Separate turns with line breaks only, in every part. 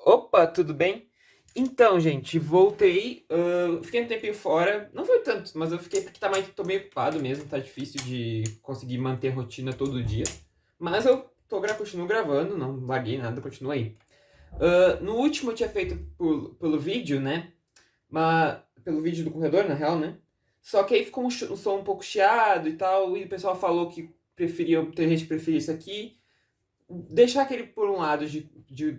Opa, tudo bem? Então, gente, voltei. Fiquei um tempinho fora. Não foi tanto, mas eu fiquei porque tô meio ocupado mesmo. Tá difícil de conseguir manter a rotina todo dia. Mas continuo gravando, não larguei nada, continuo aí. No último eu tinha feito pelo vídeo, né? Pelo vídeo do corredor, na real, né? Só que aí ficou um som um pouco chiado e tal. E o pessoal falou que tem gente que preferia isso aqui. Deixar aquele por um lado de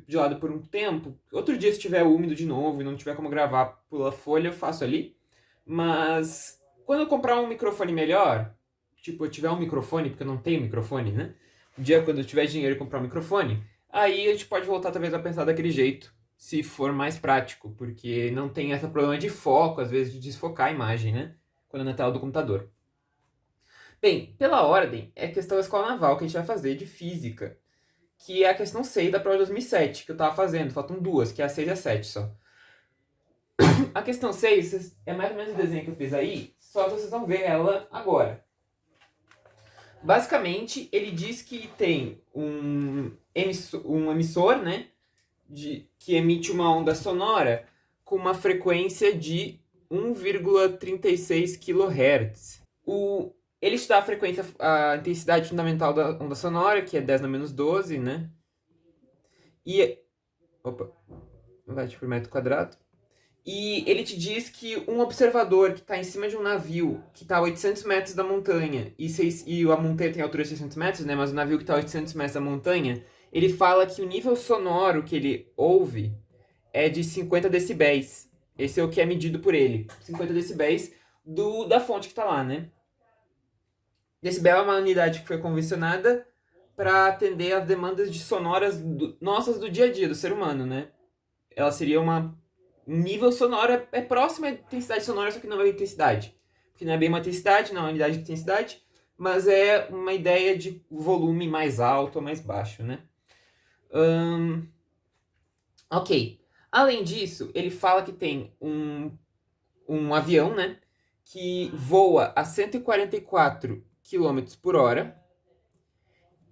lado por um tempo. Outro dia, se estiver úmido de novo e não tiver como gravar pela folha, eu faço ali. Mas quando eu comprar um microfone melhor, tipo, eu tiver um microfone, porque eu não tenho microfone, né? Um dia, quando eu tiver dinheiro e comprar um microfone, aí a gente pode voltar talvez a pensar daquele jeito, se for mais prático, porque não tem esse problema de foco, às vezes de desfocar a imagem, né? Quando é na tela do computador. Bem, pela ordem, é questão da escola naval que a gente vai fazer de física, que é a questão 6 da prova de 2007, que eu tava fazendo. Faltam duas, que é a 6 e a 7 só. A questão 6 é mais ou menos o desenho que eu fiz aí, só que vocês vão ver ela agora. Basicamente, ele diz que tem um emissor, né, que emite uma onda sonora com uma frequência de 1,36 kHz. Ele te dá a intensidade fundamental da onda sonora, que é 10 na menos 12, né? E. Opa, watt por metro quadrado. E ele te diz que um observador que está em cima de um navio que está a 800 metros da montanha, e a montanha tem altura de 600 metros, né? Mas o navio que está a 800 metros da montanha, ele fala que o nível sonoro que ele ouve é de 50 decibéis. Esse é o que é medido por ele. 50 decibéis da fonte que está lá, né? Decibel é uma unidade que foi convencionada para atender às demandas sonoras nossas do dia a dia, do ser humano, né? Ela seria um nível sonoro, é próximo à intensidade sonora, só que não é intensidade. Porque não é bem uma intensidade, não é uma unidade de intensidade, mas é uma ideia de volume mais alto ou mais baixo, né? Ok. Além disso, ele fala que tem um avião, né? Que voa a 144 km por hora.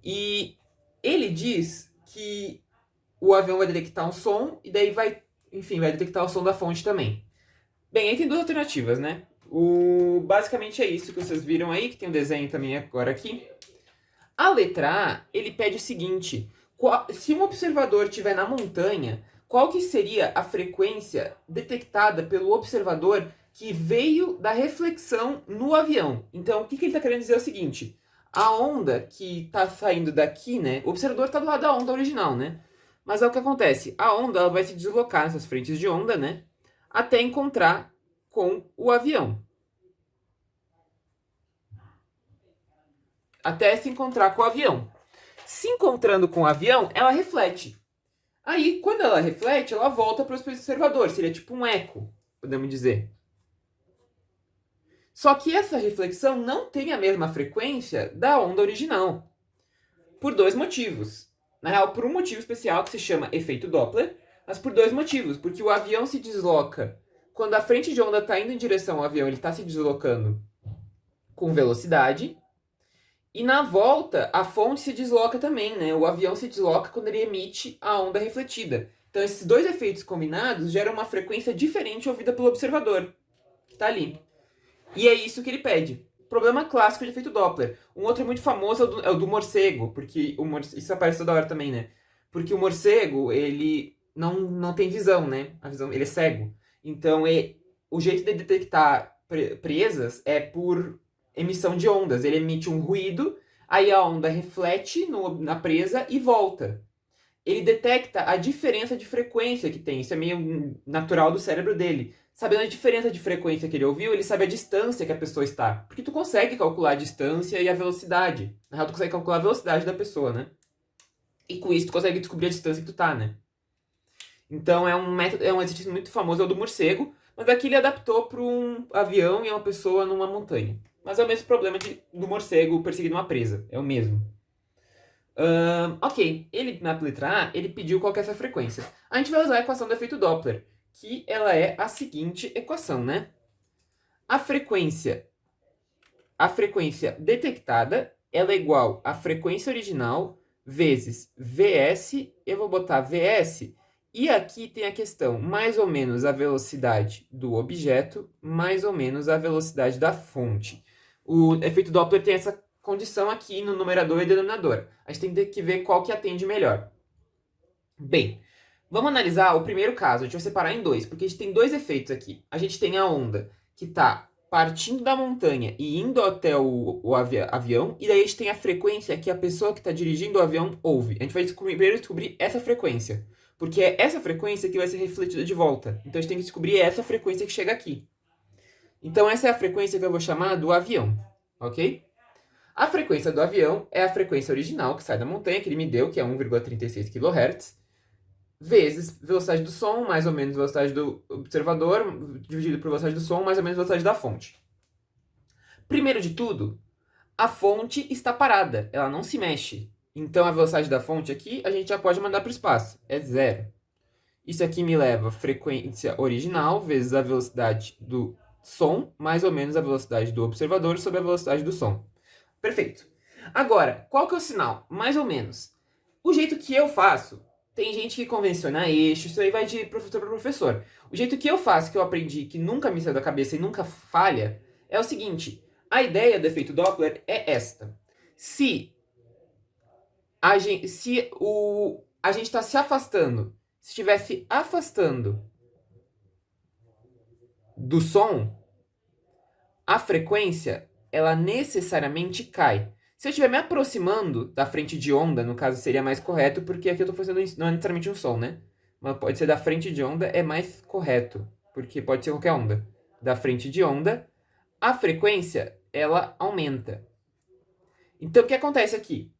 E ele diz que o avião vai detectar um som e daí vai detectar o som da fonte também. Bem, aí tem duas alternativas, né? Basicamente é isso que vocês viram aí, que tem o desenho também agora aqui. A letra A, ele pede o seguinte: se um observador estiver na montanha, qual que seria a frequência detectada pelo observador que veio da reflexão no avião? Então, o que ele está querendo dizer é o seguinte: a onda que está saindo daqui, né? O observador está do lado da onda original, né? Mas é o que acontece: a onda ela vai se deslocar nessas frentes de onda, né? Até encontrar com o avião. Até se encontrar com o avião. Se encontrando com o avião, ela reflete. Aí, quando ela reflete, ela volta para o observador. Seria tipo um eco, podemos dizer. Só que essa reflexão não tem a mesma frequência da onda original. Por dois motivos. Na real, por um motivo especial que se chama efeito Doppler, mas por dois motivos. Porque o avião se desloca. Quando a frente de onda está indo em direção ao avião, ele está se deslocando com velocidade. E na volta, a fonte se desloca também, né? O avião se desloca quando ele emite a onda refletida. Então, esses dois efeitos combinados geram uma frequência diferente ouvida pelo observador, que está ali. E é isso que ele pede. Problema clássico de efeito Doppler. Um outro muito famoso é o do morcego, porque isso aparece toda hora também, né? Porque o morcego, ele não tem visão, né? Ele é cego. Então, o jeito de detectar presas é por emissão de ondas. Ele emite um ruído, aí a onda reflete na presa e volta. Ele detecta a diferença de frequência que tem. Isso é meio natural do cérebro dele. Sabendo a diferença de frequência que ele ouviu, ele sabe a distância que a pessoa está. Porque tu consegue calcular a distância e a velocidade. Na real, tu consegue calcular a velocidade da pessoa, né? E com isso tu consegue descobrir a distância que tu tá, né? Então é um exercício muito famoso, é o do morcego. Mas aqui ele adaptou para um avião e uma pessoa numa montanha. Mas é o mesmo problema do morcego perseguindo uma presa. É o mesmo. Ok, ele na letra A, ele pediu qual que é essa frequência. A gente vai usar a equação do efeito Doppler, que ela é a seguinte equação, né? A frequência, a frequência detectada, ela é igual à frequência original vezes Vs, eu vou botar Vs, E aqui tem a questão, mais ou menos a velocidade do objeto, mais ou menos a velocidade da fonte. O efeito Doppler tem essa condição aqui no numerador e denominador. A gente tem que ver qual que atende melhor. Bem, vamos analisar o primeiro caso. A gente vai separar em dois, porque a gente tem dois efeitos aqui. A gente tem a onda que está partindo da montanha e indo até o avião, e daí a gente tem a frequência que a pessoa que está dirigindo o avião ouve. A gente vai primeiro descobrir essa frequência, porque é essa frequência que vai ser refletida de volta. Então a gente tem que descobrir essa frequência que chega aqui. Então essa é a frequência que eu vou chamar do avião, ok? A frequência do avião é a frequência original que sai da montanha, que ele me deu, que é 1,36 kHz, vezes velocidade do som, mais ou menos velocidade do observador, dividido por velocidade do som, mais ou menos velocidade da fonte. Primeiro de tudo, a fonte está parada, ela não se mexe. Então a velocidade da fonte aqui, a gente já pode mandar para o espaço, é zero. Isso aqui me leva a frequência original vezes a velocidade do som, mais ou menos a velocidade do observador sobre a velocidade do som. Perfeito. Agora, qual que é o sinal? Mais ou menos. O jeito que eu faço, tem gente que convenciona eixo, isso aí vai de professor para professor. O jeito que eu faço, que eu aprendi, que nunca me saiu da cabeça e nunca falha, é o seguinte. A ideia do efeito Doppler é esta. Se a gente está se afastando, se estivesse afastando do som, a frequência, ela necessariamente cai. Se eu estiver me aproximando da frente de onda, no caso seria mais correto, porque aqui eu estou fazendo não é necessariamente um som, né? Mas pode ser da frente de onda, é mais correto, porque pode ser qualquer onda. Da frente de onda, a frequência, ela aumenta. Então, o que acontece aqui?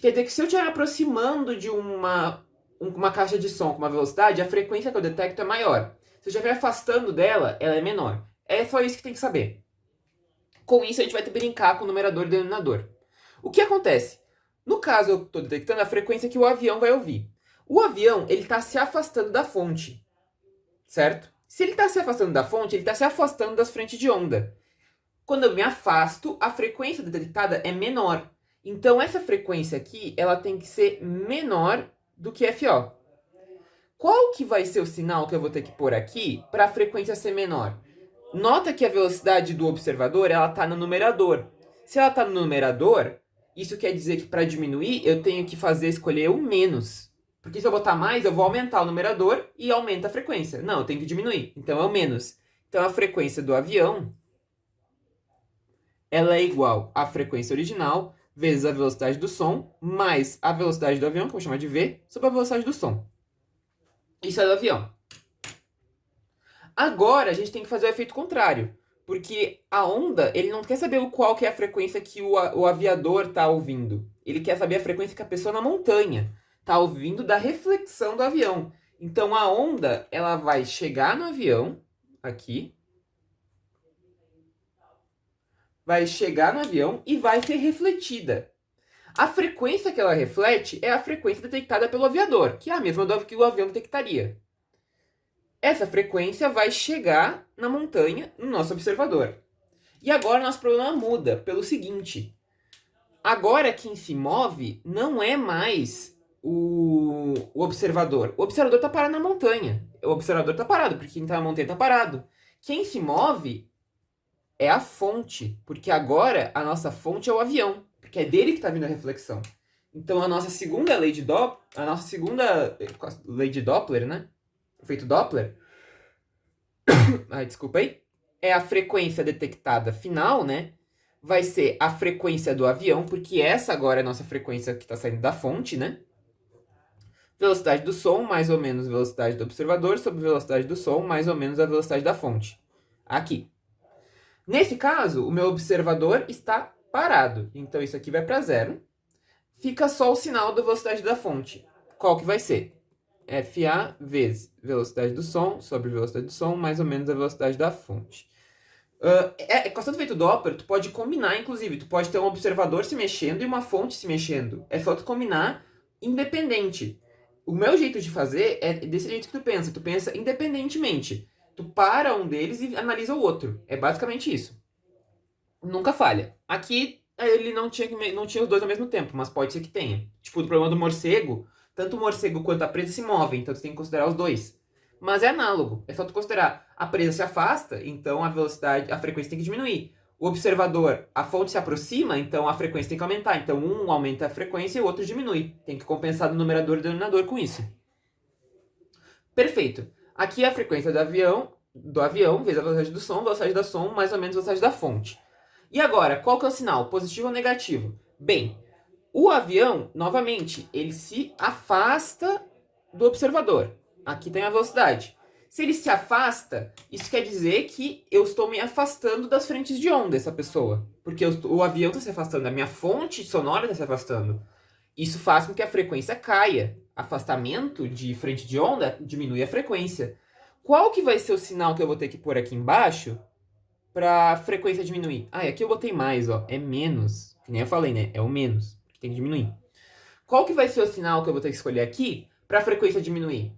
Quer dizer que se eu estiver me aproximando de uma caixa de som com uma velocidade, a frequência que eu detecto é maior. Se eu estiver afastando dela, ela é menor. É só isso que tem que saber. Com isso, a gente vai ter que brincar com o numerador e denominador. O que acontece? No caso, eu estou detectando a frequência que o avião vai ouvir. O avião, ele está se afastando da fonte, certo? Se ele está se afastando da fonte, ele está se afastando das frentes de onda. Quando eu me afasto, a frequência detectada é menor. Então, essa frequência aqui, ela tem que ser menor do que FO. Qual que vai ser o sinal que eu vou ter que pôr aqui para a frequência ser menor? Nota que a velocidade do observador, ela está no numerador. Se ela está no numerador, isso quer dizer que para diminuir, eu tenho que escolher o menos. Porque se eu botar mais, eu vou aumentar o numerador e aumenta a frequência. Não, eu tenho que diminuir. Então é o menos. Então a frequência do avião, ela é igual à frequência original vezes a velocidade do som, mais a velocidade do avião, que eu vou chamar de V, sobre a velocidade do som. Isso é do avião. Agora a gente tem que fazer o efeito contrário, porque a onda, ele não quer saber qual que é a frequência que o aviador está ouvindo. Ele quer saber a frequência que a pessoa na montanha está ouvindo da reflexão do avião. Então a onda, ela vai chegar no avião, aqui, vai chegar no avião e vai ser refletida. A frequência que ela reflete é a frequência detectada pelo aviador, que é a mesma que o avião detectaria. Essa frequência vai chegar na montanha, no nosso observador. E agora nosso problema muda pelo seguinte. Agora quem se move não é mais o observador. O observador está parado na montanha. O observador está parado, porque quem está na montanha está parado. Quem se move é a fonte, porque agora a nossa fonte é o avião, porque é dele que está vindo a reflexão. Então a nossa segunda lei de Doppler, né? Efeito Doppler, desculpa aí, é a frequência detectada final, né? Vai ser a frequência do avião, porque essa agora é a nossa frequência que está saindo da fonte, né? Velocidade do som, mais ou menos velocidade do observador, sobre velocidade do som, mais ou menos a velocidade da fonte. Aqui. Nesse caso, o meu observador está parado. Então isso aqui vai para zero. Fica só o sinal da velocidade da fonte. Qual que vai ser? FA vezes velocidade do som sobre velocidade do som, mais ou menos a velocidade da fonte. Equação do efeito Doppler, tu pode combinar, inclusive. Tu pode ter um observador se mexendo e uma fonte se mexendo. É só tu combinar independente. O meu jeito de fazer é desse jeito que tu pensa. Tu pensa independentemente. Tu para um deles e analisa o outro. É basicamente isso. Nunca falha. Aqui ele não tinha os dois ao mesmo tempo, mas pode ser que tenha. Tipo, o problema do morcego, Tanto o morcego quanto a presa se movem, então tu tem que considerar os dois. Mas é análogo, é só tu considerar. A presa se afasta, então a velocidade, a frequência tem que diminuir. O observador, a fonte se aproxima, então a frequência tem que aumentar. Então um aumenta a frequência e o outro diminui. Tem que compensar no numerador e denominador com isso. Perfeito. Aqui é a frequência do avião, vezes a velocidade da som, mais ou menos a velocidade da fonte. E agora, qual que é o sinal? Positivo ou negativo? Bem, o avião, novamente, ele se afasta do observador. Aqui tem a velocidade. Se ele se afasta, isso quer dizer que eu estou me afastando das frentes de onda, essa pessoa. Porque o avião está se afastando, a minha fonte sonora está se afastando. Isso faz com que a frequência caia. Afastamento de frente de onda diminui a frequência. Qual que vai ser o sinal que eu vou ter que pôr aqui embaixo para a frequência diminuir? Ah, e aqui eu botei mais, ó. É menos. Que nem eu falei, né? É o menos. Que tem que diminuir. Qual que vai ser o sinal que eu vou ter que escolher aqui para a frequência diminuir?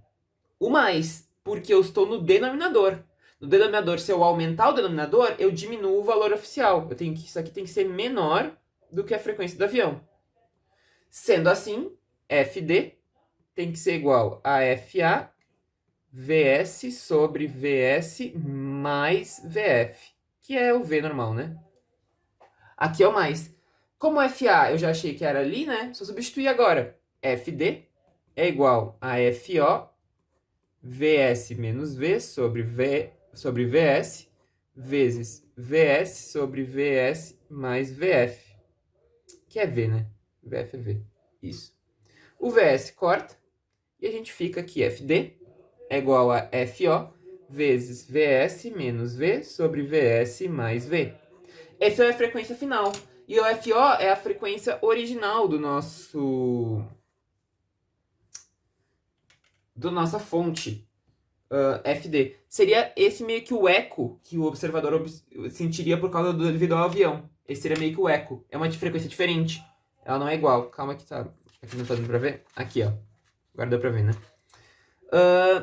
O mais, porque eu estou no denominador. No denominador, se eu aumentar o denominador, eu diminuo o valor oficial. Isso aqui tem que ser menor do que a frequência do avião. Sendo assim, FD tem que ser igual a FA VS sobre VS mais VF, que é o V normal, né? Aqui é o mais. Como FA eu já achei que era ali, né? Só substituir agora. FD é igual a FO VS menos V sobre VS vezes VS sobre VS mais VF. Que é V, né? VF é V. Isso. O VS corta e a gente fica aqui FD é igual a FO vezes VS menos V sobre VS mais V. Essa é a frequência final. E o FO é a frequência original do nossa fonte FD. Seria esse meio que o eco que o observador sentiria por causa devido ao avião. Esse seria meio que o eco. É uma frequência diferente. Ela não é igual. Calma que tá. Aqui não tá dando pra ver? Aqui, ó. Agora deu pra ver, né?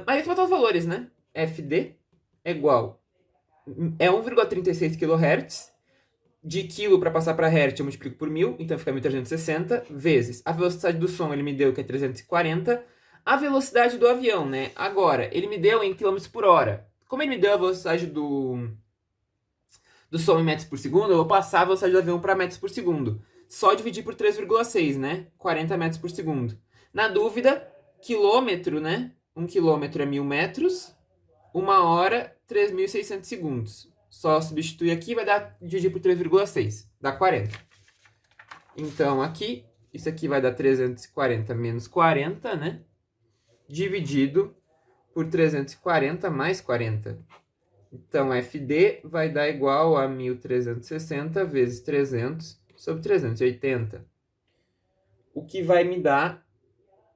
Aí eu vou botar os valores, né? FD é igual. É 1,36 kHz. De quilo para passar para hertz eu multiplico por 1000, então fica 1360, vezes a velocidade do som ele me deu que é 340. A velocidade do avião, né? Agora, ele me deu em km por hora. Como ele me deu a velocidade do som em metros por segundo, eu vou passar a velocidade do avião para metros por segundo. Só dividir por 3,6, né? 40 metros por segundo. Na dúvida, quilômetro, né? 1 quilômetro é 1000 metros. 1 hora, 3.600 segundos. Só substituir aqui, vai dar, dividir por 3,6. Dá 40. Então, aqui, isso aqui vai dar 340 menos 40, né? Dividido por 340 mais 40. Então, FD vai dar igual a 1.360 vezes 300 sobre 380. O que vai me dar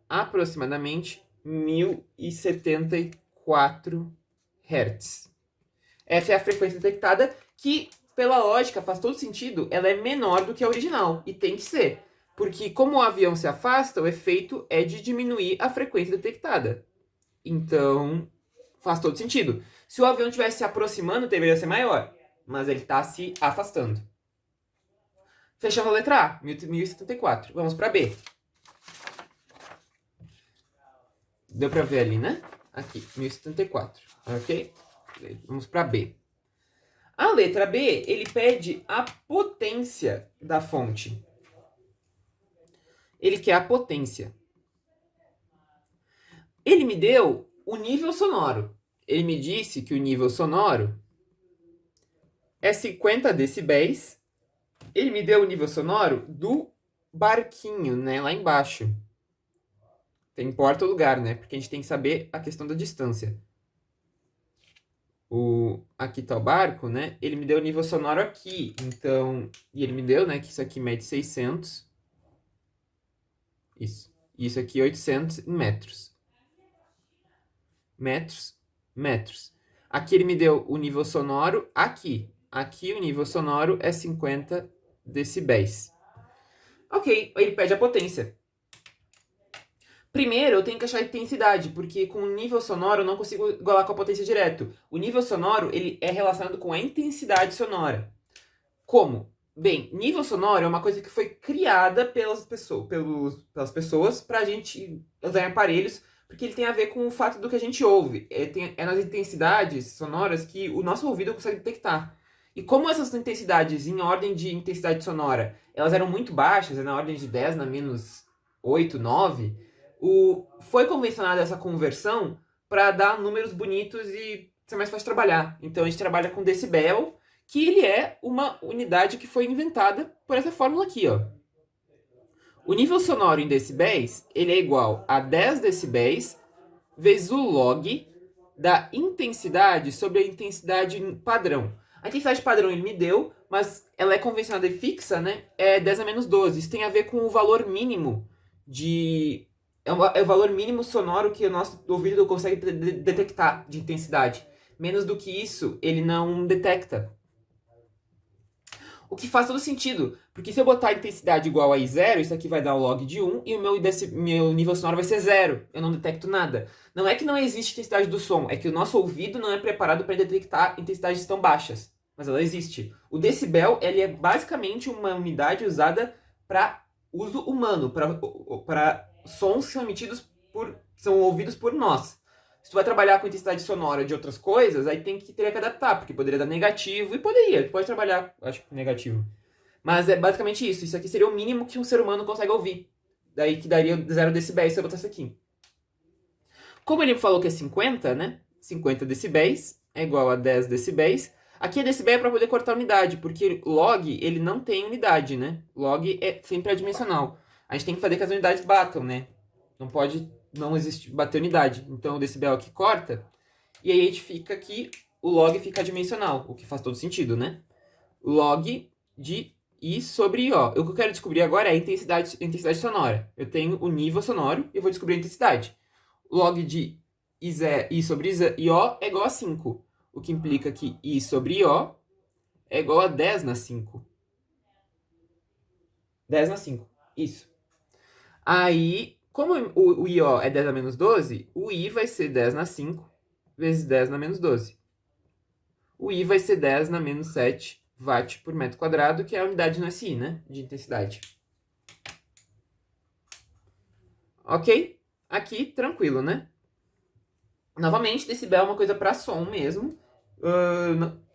aproximadamente 1.074 Hz. Essa é a frequência detectada que, pela lógica, faz todo sentido. Ela é menor do que a original. E tem que ser. Porque como o avião se afasta, o efeito é de diminuir a frequência detectada. Então, faz todo sentido. Se o avião estivesse se aproximando, deveria ser maior. Mas ele está se afastando. Fechamos a letra A, 1074. Vamos para B. Deu para ver ali, né? Aqui, 1074. Ok? Vamos para B. A letra B, ele pede a potência da fonte. Ele quer a potência. Ele me deu o nível sonoro. Ele me disse que o nível sonoro é 50 decibéis. Ele me deu o nível sonoro do barquinho, né, lá embaixo. Importa o lugar, né? Porque a gente tem que saber a questão da distância. Aqui tá o barco, né? Ele me deu o nível sonoro aqui. Então, e ele me deu, né, que isso aqui mede 600. Isso. E isso aqui 800 em metros. Metros. Aqui ele me deu o nível sonoro aqui. Aqui o nível sonoro é 50 decibéis. Ok, ele pede a potência. Primeiro, eu tenho que achar a intensidade, porque com o nível sonoro eu não consigo igualar com a potência direto. O nível sonoro, ele é relacionado com a intensidade sonora. Como? Bem, nível sonoro é uma coisa que foi criada pelas pessoas pra gente usar em aparelhos, porque ele tem a ver com o fato do que a gente ouve. É nas intensidades sonoras que o nosso ouvido consegue detectar. E como essas intensidades, em ordem de intensidade sonora, elas eram muito baixas, na ordem de 10 na menos 8, 9, foi convencionada essa conversão para dar números bonitos e ser mais fácil de trabalhar. Então a gente trabalha com decibel, que ele é uma unidade que foi inventada por essa fórmula aqui, ó. O nível sonoro em decibéis, ele é igual a 10 decibéis vezes o log da intensidade sobre a intensidade padrão. A intensidade padrão ele me deu, mas ela é convencionada e fixa, né? É 10 a menos 12. Isso tem a ver com o valor mínimo de... É o valor mínimo sonoro que o nosso ouvido consegue detectar de intensidade. Menos do que isso, ele não detecta. O que faz todo sentido, porque se eu botar a intensidade igual a I0, isso aqui vai dar o log de 1 e o meu nível sonoro vai ser 0. Eu não detecto nada. Não é que não existe intensidade do som, é que o nosso ouvido não é preparado para detectar intensidades tão baixas. Mas ela existe. O decibel ele é basicamente uma unidade usada para uso humano, para sons que são emitidos são ouvidos por nós. Se tu vai trabalhar com intensidade sonora de outras coisas, aí teria que adaptar, porque poderia dar negativo, e pode trabalhar, acho que negativo. Mas é basicamente isso. Isso aqui seria o mínimo que um ser humano consegue ouvir. Daí que daria 0 decibéis se eu botasse aqui. Como ele falou que é 50, né? 50 decibéis é igual a 10 decibéis. Aqui é decibel para poder cortar a unidade, porque log, ele não tem unidade, né? Log é sempre adimensional. A gente tem que fazer que as unidades batam, né? Não pode não existe bater unidade. Então o decibel aqui corta, e aí a gente fica aqui, o log fica adimensional, o que faz todo sentido, né? Log de I sobre IO. O que eu quero descobrir agora é a intensidade sonora. Eu tenho o nível sonoro e eu vou descobrir a intensidade. Log de I sobre IO é igual a 5, o que implica que I sobre IO é igual a 10 na 5. 10 na 5, isso. Aí, como o IO é 10 a menos 12, o I vai ser 10 na 5 vezes 10 na menos 12. O I vai ser 10 na menos 7 watt por metro quadrado, que é a unidade no SI, né? De intensidade. Ok? Aqui, tranquilo, né? Novamente, decibel é uma coisa para som mesmo.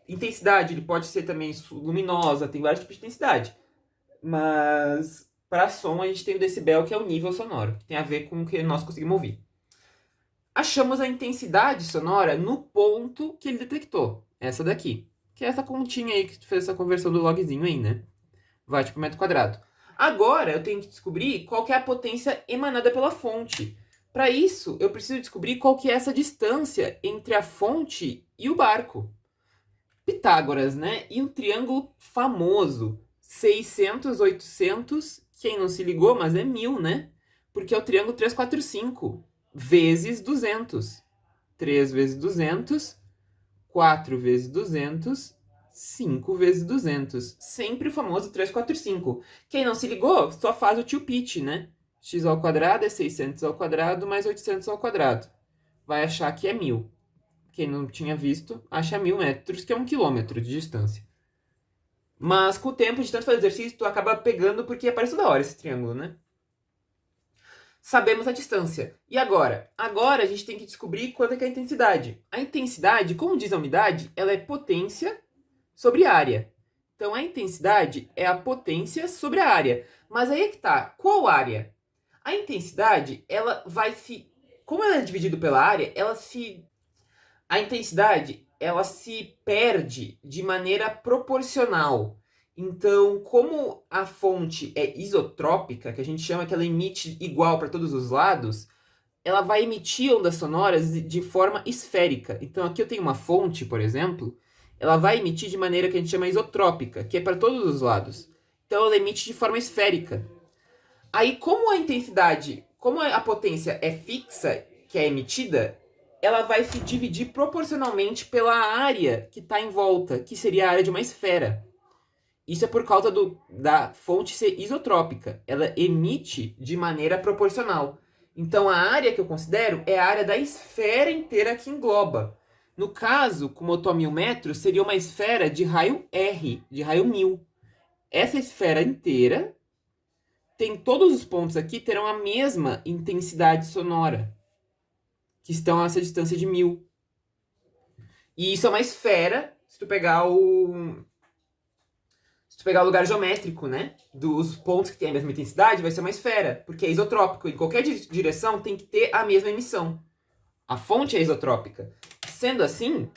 Intensidade, ele pode ser também luminosa, tem vários tipos de intensidade. Mas para som a gente tem o decibel, que é o nível sonoro, que tem a ver com o que nós conseguimos ouvir. Achamos a intensidade sonora no ponto que ele detectou, essa daqui, que é essa continha aí que fez essa conversão do logzinho aí, né? Watt por metro quadrado. Agora eu tenho que descobrir qual que é a potência emanada pela fonte. Para isso, eu preciso descobrir qual que é essa distância entre a fonte e o barco. Pitágoras, né? E um triângulo famoso, 600, 800, quem não se ligou, mas é 1000, né? Porque é o triângulo 345 vezes 200. 3 vezes 200, 4 vezes 200, 5 vezes 200. Sempre o famoso 345. Quem não se ligou, só faz o tio Pit, né? X ao quadrado é 600 ao quadrado mais 800 ao quadrado. Vai achar que é 1000. Quem não tinha visto, acha 1000 metros, que é 1 quilômetro de distância. Mas com o tempo de tanto fazer exercício, tu acaba pegando porque aparece da hora esse triângulo, né? Sabemos a distância. E agora? Agora a gente tem que descobrir quanto é que é a intensidade. A intensidade, como diz a unidade, ela é potência sobre área. Então a intensidade é a potência sobre a área. Mas aí é que tá. Qual área? A intensidade, ela vai se... Como ela é dividida pela área, a intensidade, ela se perde de maneira proporcional. Então, como a fonte é isotrópica, que a gente chama que ela emite igual para todos os lados, ela vai emitir ondas sonoras de forma esférica. Então, aqui eu tenho uma fonte, por exemplo, ela vai emitir de maneira que a gente chama isotrópica, que é para todos os lados. Então, ela emite de forma esférica. Aí, como a intensidade, como a potência é fixa, que é emitida, ela vai se dividir proporcionalmente pela área que está em volta, que seria a área de uma esfera. Isso é por causa da fonte ser isotrópica. Ela emite de maneira proporcional. Então, a área que eu considero é a área da esfera inteira que engloba. No caso, como eu estou a 1000 metros, seria uma esfera de raio R, de raio 1000. essa esfera inteira tem todos os pontos aqui terão a mesma intensidade sonora, que estão a essa distância de 1000. E isso é uma esfera, se tu pegar o lugar geométrico, né, dos pontos que tem a mesma intensidade, vai ser uma esfera, porque é isotrópico. Em qualquer direção tem que ter a mesma emissão. A fonte é isotrópica. Sendo assim,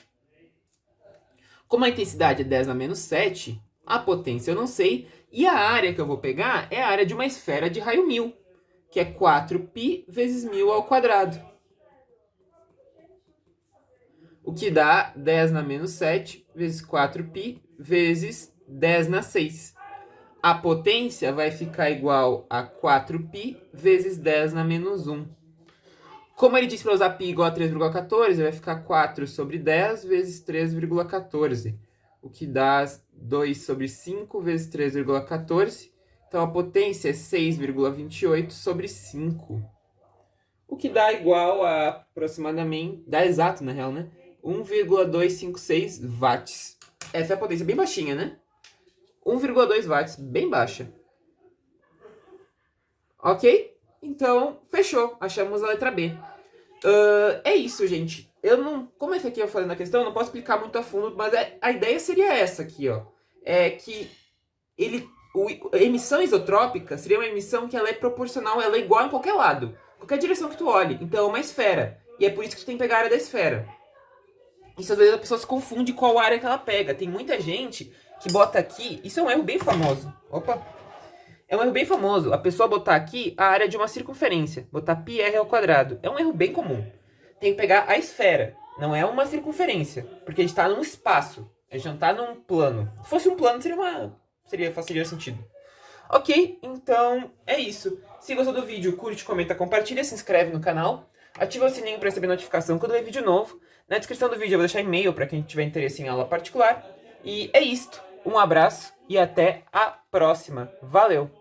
como a intensidade é 10 na menos 7, a potência eu não sei, e a área que eu vou pegar é a área de uma esfera de raio 1000, que é 4π vezes 1000 ao quadrado. O que dá 10 na menos 7 vezes 4π vezes 10 na 6. A potência vai ficar igual a 4π vezes 10 na menos 1. Como ele disse para usar π igual a 3,14, vai ficar 4 sobre 10 vezes 3,14. O que dá 2 sobre 5 vezes 3,14. Então a potência é 6,28 sobre 5. O que dá igual a aproximadamente, dá exato na real, né? 1,256 watts. Essa é a potência bem baixinha, né? 1,2 watts, bem baixa. Ok? Então, fechou. Achamos a letra B. É isso, gente. Eu não... Como esse aqui eu falei na questão, eu não posso explicar muito a fundo, mas a ideia seria essa aqui, ó. É que a emissão isotrópica seria uma emissão que ela é proporcional, ela é igual em qualquer lado. Qualquer direção que tu olhe. Então é uma esfera. E é por isso que tu tem que pegar a área da esfera. Isso às vezes a pessoa se confunde qual área que ela pega. Tem muita gente que bota aqui... Isso é um erro bem famoso. Opa! É um erro bem famoso. A pessoa botar aqui a área de uma circunferência. Botar πr ao quadrado. É um erro bem comum. Tem que pegar a esfera. Não é uma circunferência. Porque a gente está num espaço. A gente não está num plano. Se fosse um plano, faria sentido. Ok? Então, é isso. Se gostou do vídeo, curte, comenta, compartilha, se inscreve no canal. Ativa o sininho para receber notificação quando ver vídeo novo. Na descrição do vídeo eu vou deixar e-mail para quem tiver interesse em aula particular. E é isto. Um abraço e até a próxima. Valeu!